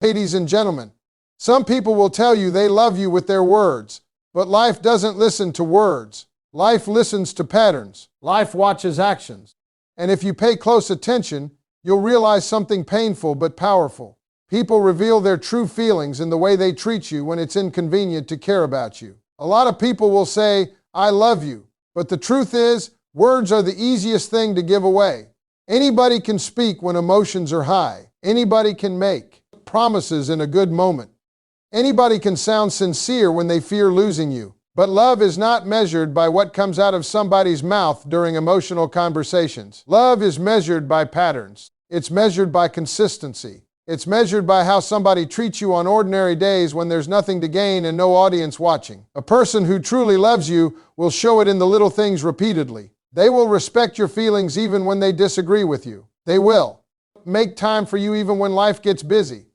Ladies and gentlemen, some people will tell you they love you with their words, but life doesn't listen to words. Life listens to patterns. Life watches actions. And if you pay close attention, you'll realize something painful but powerful. People reveal their true feelings in the way they treat you when it's inconvenient to care about you. A lot of people will say, "I love you," but the truth is, words are the easiest thing to give away. Anybody can speak when emotions are high. Anybody can make promises in a good moment. Anybody can sound sincere when they fear losing you. But love is not measured by what comes out of somebody's mouth during emotional conversations. Love is measured by patterns. It's measured by consistency. It's measured by how somebody treats you on ordinary days when there's nothing to gain and no audience watching. A person who truly loves you will show it in the little things repeatedly. They will respect your feelings even when they disagree with you. They will make time for you even when life gets busy.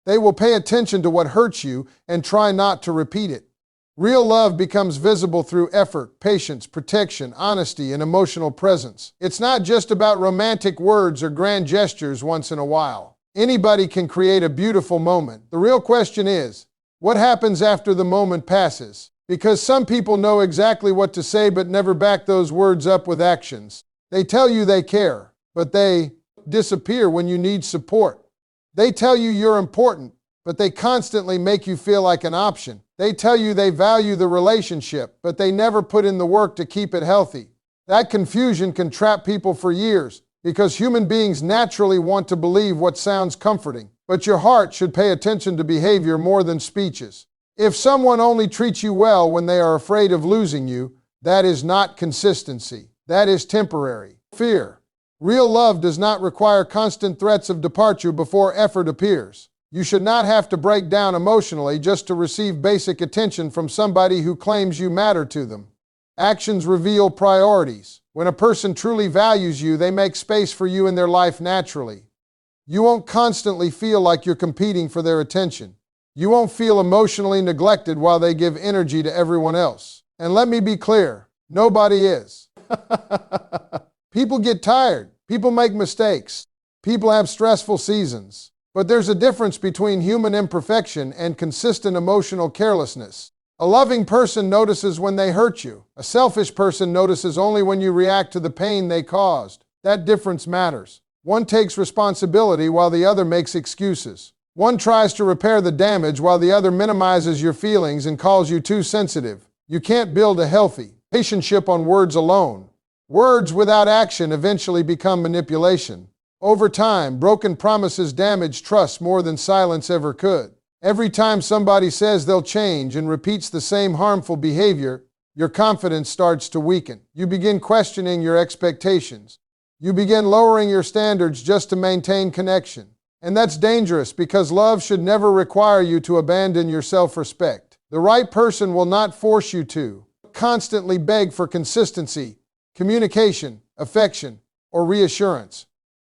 They will pay attention to what hurts you and try not to repeat it. Real love becomes visible through effort, patience, protection, honesty, and emotional presence. It's not just about romantic words or grand gestures once in a while. Anybody can create a beautiful moment. The real question is, what happens after the moment passes? Because some people know exactly what to say but never back those words up with actions. They tell you they care, but they disappear when you need support. They tell you you're important, but they constantly make you feel like an option. They tell you they value the relationship, but they never put in the work to keep it healthy. That confusion can trap people for years because human beings naturally want to believe what sounds comforting. But your heart should pay attention to behavior more than speeches. If someone only treats you well when they are afraid of losing you, that is not consistency. That is temporary. Fear. Real love does not require constant threats of departure before effort appears. You should not have to break down emotionally just to receive basic attention from somebody who claims you matter to them. Actions reveal priorities. When a person truly values you, they make space for you in their life naturally. You won't constantly feel like you're competing for their attention. You won't feel emotionally neglected while they give energy to everyone else. And let me be clear, nobody is. People get tired. People make mistakes. People have stressful seasons. But there's a difference between human imperfection and consistent emotional carelessness. A loving person notices when they hurt you. A selfish person notices only when you react to the pain they caused. That difference matters. One takes responsibility while the other makes excuses. One tries to repair the damage while the other minimizes your feelings and calls you too sensitive. You can't build a healthy relationship on words alone. Words without action eventually become manipulation. Over time, broken promises damage trust more than silence ever could. Every time somebody says they'll change and repeats the same harmful behavior, your confidence starts to weaken. You begin questioning your expectations. You begin lowering your standards just to maintain connection. And that's dangerous because love should never require you to abandon your self-respect. The right person will not force you to constantly beg for consistency, communication, affection, or reassurance.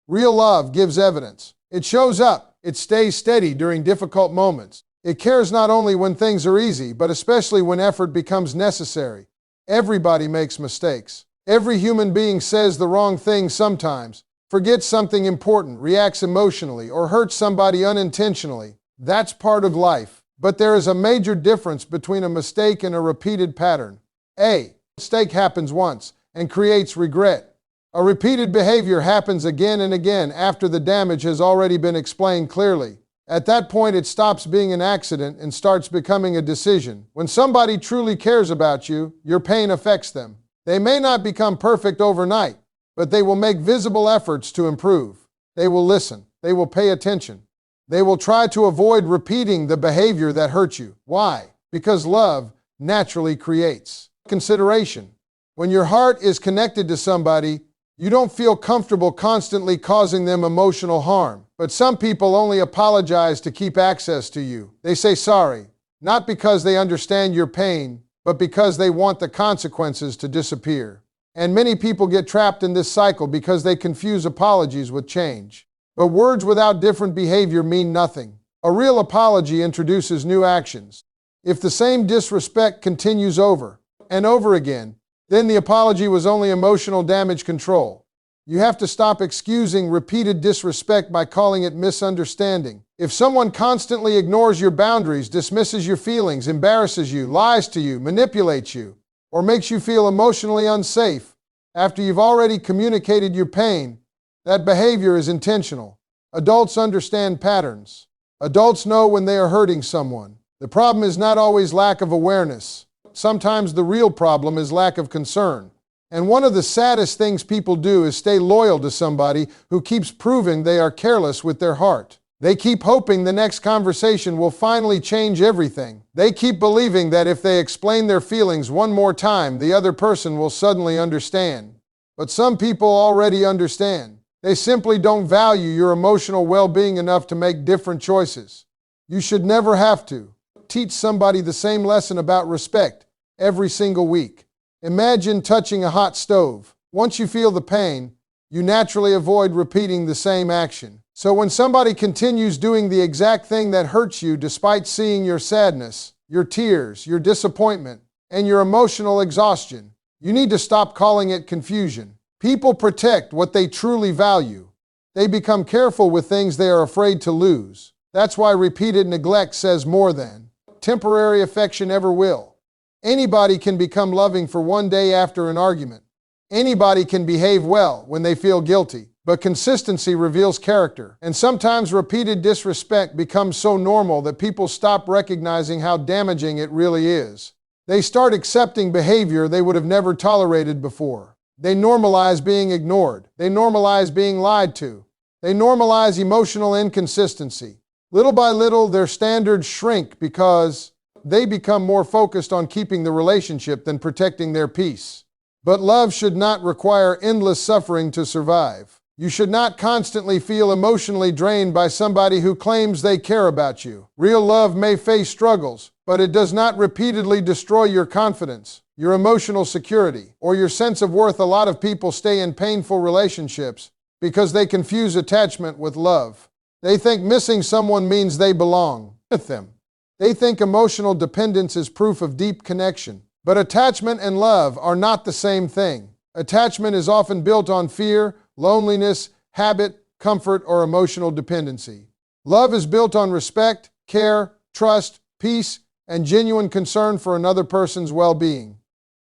Real love gives evidence. It shows up. It stays steady during difficult moments. It cares not only when things are easy, but especially when effort becomes necessary. Everybody makes mistakes. Every human being says the wrong thing sometimes, forgets something important, reacts emotionally, or hurts somebody unintentionally. That's part of life. But there is a major difference between a mistake and a repeated pattern. A mistake happens once and creates regret. A repeated behavior happens again and again after the damage has already been explained clearly. At that point, it stops being an accident and starts becoming a decision. When somebody truly cares about you, your pain affects them. They may not become perfect overnight, but they will make visible efforts to improve. They will listen. They will pay attention. They will try to avoid repeating the behavior that hurt you. Why? Because love naturally creates consideration. When your heart is connected to somebody, you don't feel comfortable constantly causing them emotional harm. But some people only apologize to keep access to you. They say sorry, not because they understand your pain, but because they want the consequences to disappear. And many people get trapped in this cycle because they confuse apologies with change. But words without different behavior mean nothing. A real apology introduces new actions. If the same disrespect continues over and over again, then the apology was only emotional damage control. You have to stop excusing repeated disrespect by calling it misunderstanding. If someone constantly ignores your boundaries, dismisses your feelings, embarrasses you, lies to you, manipulates you, or makes you feel emotionally unsafe after you've already communicated your pain, that behavior is intentional. Adults understand patterns. Adults know when they are hurting someone. The problem is not always lack of awareness. Sometimes the real problem is lack of concern. And one of the saddest things people do is stay loyal to somebody who keeps proving they are careless with their heart. They keep hoping the next conversation will finally change everything. They keep believing that if they explain their feelings one more time, the other person will suddenly understand. But some people already understand. They simply don't value your emotional well-being enough to make different choices. You should never have to teach somebody the same lesson about respect every single week. Imagine touching a hot stove. Once you feel the pain, you naturally avoid repeating the same action. So when somebody continues doing the exact thing that hurts you despite seeing your sadness, your tears, your disappointment, and your emotional exhaustion, you need to stop calling it confusion. People protect what they truly value. They become careful with things they are afraid to lose. That's why repeated neglect says more than temporary affection ever will. Anybody can become loving for one day after an argument. Anybody can behave well when they feel guilty. But consistency reveals character. And sometimes repeated disrespect becomes so normal that people stop recognizing how damaging it really is. They start accepting behavior they would have never tolerated before. They normalize being ignored. They normalize being lied to. They normalize emotional inconsistency. Little by little, their standards shrink because they become more focused on keeping the relationship than protecting their peace. But love should not require endless suffering to survive. You should not constantly feel emotionally drained by somebody who claims they care about you. Real love may face struggles, but it does not repeatedly destroy your confidence, your emotional security, or your sense of worth. A lot of people stay in painful relationships because they confuse attachment with love. They think missing someone means they belong with them. They think emotional dependence is proof of deep connection. But attachment and love are not the same thing. Attachment is often built on fear, loneliness, habit, comfort, or emotional dependency. Love is built on respect, care, trust, peace, and genuine concern for another person's well-being.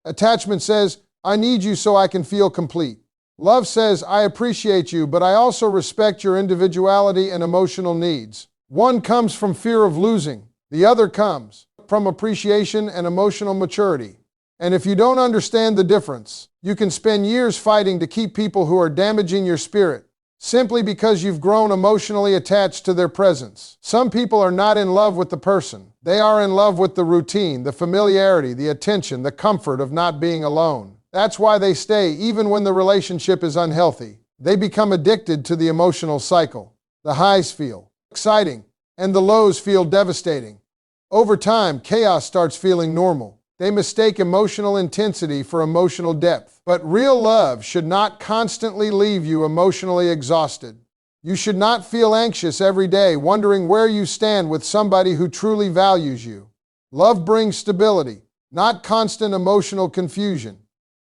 Attachment says, I need you so I can feel complete. Love says, I appreciate you, but I also respect your individuality and emotional needs. One comes from fear of losing. The other comes from appreciation and emotional maturity. And if you don't understand the difference, you can spend years fighting to keep people who are damaging your spirit, simply because you've grown emotionally attached to their presence. Some people are not in love with the person. They are in love with the routine, the familiarity, the attention, the comfort of not being alone. That's why they stay even when the relationship is unhealthy. They become addicted to the emotional cycle. The highs feel exciting, and the lows feel devastating. Over time, chaos starts feeling normal. They mistake emotional intensity for emotional depth. But real love should not constantly leave you emotionally exhausted. You should not feel anxious every day, wondering where you stand with somebody who truly values you. Love brings stability, not constant emotional confusion.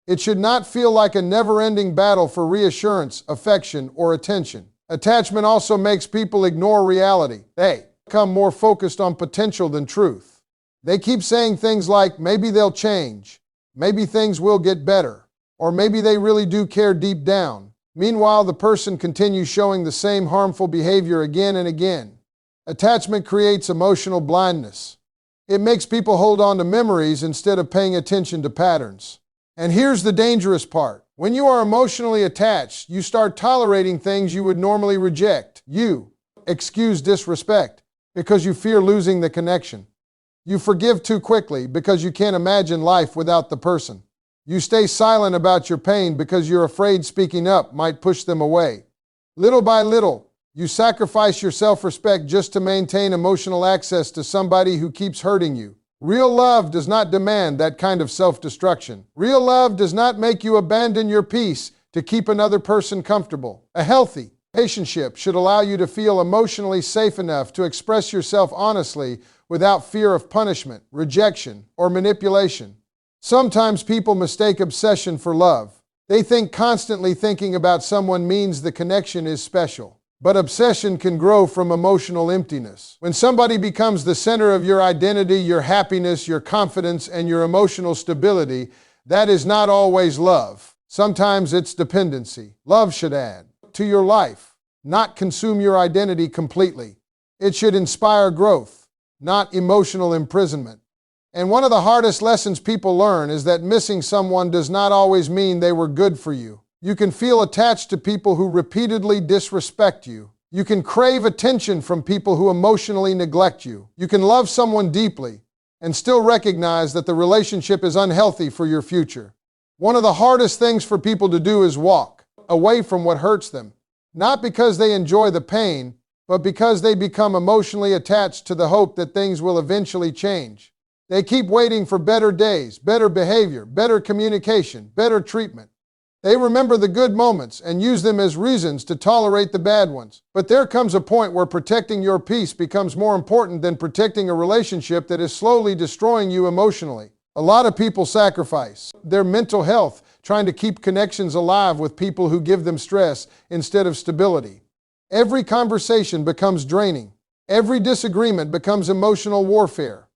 It should not feel like a never-ending battle for reassurance, affection, or attention. Attachment also makes people ignore reality. They become more focused on potential than truth. They keep saying things like, maybe they'll change, maybe things will get better, or maybe they really do care deep down. Meanwhile, the person continues showing the same harmful behavior again and again. Attachment creates emotional blindness. It makes people hold on to memories instead of paying attention to patterns. And here's the dangerous part. When you are emotionally attached, you start tolerating things you would normally reject. You excuse disrespect because you fear losing the connection. You forgive too quickly because you can't imagine life without the person. You stay silent about your pain because you're afraid speaking up might push them away. Little by little, you sacrifice your self-respect just to maintain emotional access to somebody who keeps hurting you. Real love does not demand that kind of self-destruction. Real love does not make you abandon your peace to keep another person comfortable. A healthy relationship should allow you to feel emotionally safe enough to express yourself honestly without fear of punishment, rejection, or manipulation. Sometimes people mistake obsession for love. They think constantly thinking about someone means the connection is special. But obsession can grow from emotional emptiness. When somebody becomes the center of your identity, your happiness, your confidence, and your emotional stability, that is not always love. Sometimes it's dependency. Love should add to your life, not consume your identity completely. It should inspire growth, not emotional imprisonment. And one of the hardest lessons people learn is that missing someone does not always mean they were good for you. You can feel attached to people who repeatedly disrespect you. You can crave attention from people who emotionally neglect you. You can love someone deeply and still recognize that the relationship is unhealthy for your future. One of the hardest things for people to do is walk away from what hurts them, not because they enjoy the pain, but because they become emotionally attached to the hope that things will eventually change. They keep waiting for better days, better behavior, better communication, better treatment. They remember the good moments and use them as reasons to tolerate the bad ones. But there comes a point where protecting your peace becomes more important than protecting a relationship that is slowly destroying you emotionally. A lot of people sacrifice their mental health trying to keep connections alive with people who give them stress instead of stability. Every conversation becomes draining. Every disagreement becomes emotional warfare.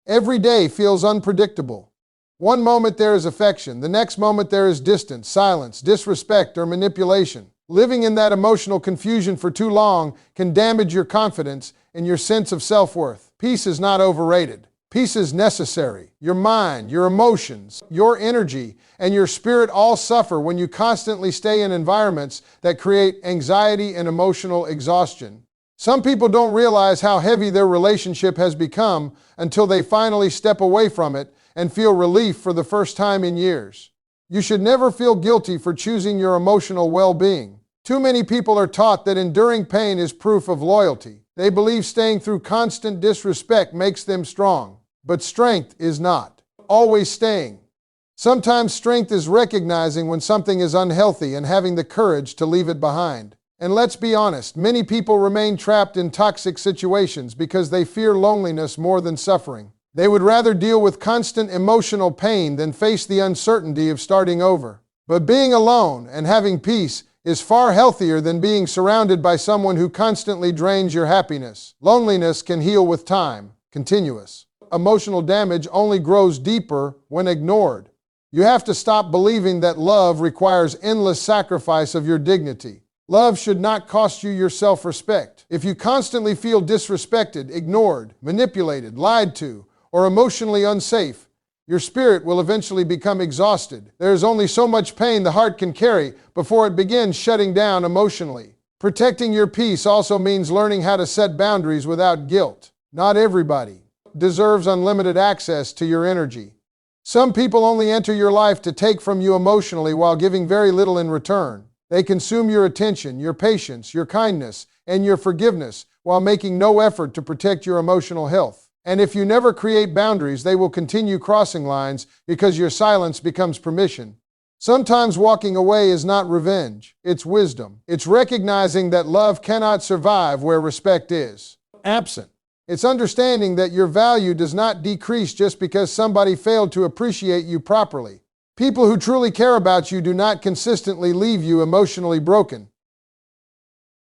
Every day feels unpredictable. One moment there is affection, the next moment there is distance, silence, disrespect, or manipulation. Living in that emotional confusion for too long can damage your confidence and your sense of self-worth. Peace is not overrated. Peace is necessary. Your mind, your emotions, your energy, and your spirit all suffer when you constantly stay in environments that create anxiety and emotional exhaustion. Some people don't realize how heavy their relationship has become until they finally step away from it and feel relief for the first time in years. You should never feel guilty for choosing your emotional well-being. Too many people are taught that enduring pain is proof of loyalty. They believe staying through constant disrespect makes them strong. But strength is not always staying. Sometimes strength is recognizing when something is unhealthy and having the courage to leave it behind. And let's be honest, many people remain trapped in toxic situations because they fear loneliness more than suffering. They would rather deal with constant emotional pain than face the uncertainty of starting over. But being alone and having peace is far healthier than being surrounded by someone who constantly drains your happiness. Loneliness can heal with time, continuous. Emotional damage only grows deeper when ignored. You have to stop believing that love requires endless sacrifice of your dignity. Love should not cost you your self-respect. If you constantly feel disrespected, ignored, manipulated, lied to, or emotionally unsafe, your spirit will eventually become exhausted. There is only so much pain the heart can carry before it begins shutting down emotionally. Protecting your peace also means learning how to set boundaries without guilt. Not everybody deserves unlimited access to your energy. Some people only enter your life to take from you emotionally while giving very little in return. They consume your attention, your patience, your kindness, and your forgiveness while making no effort to protect your emotional health. And if you never create boundaries, they will continue crossing lines because your silence becomes permission. Sometimes walking away is not revenge, it's wisdom. It's recognizing that love cannot survive where respect is absent. It's understanding that your value does not decrease just because somebody failed to appreciate you properly. People who truly care about you do not consistently leave you emotionally broken.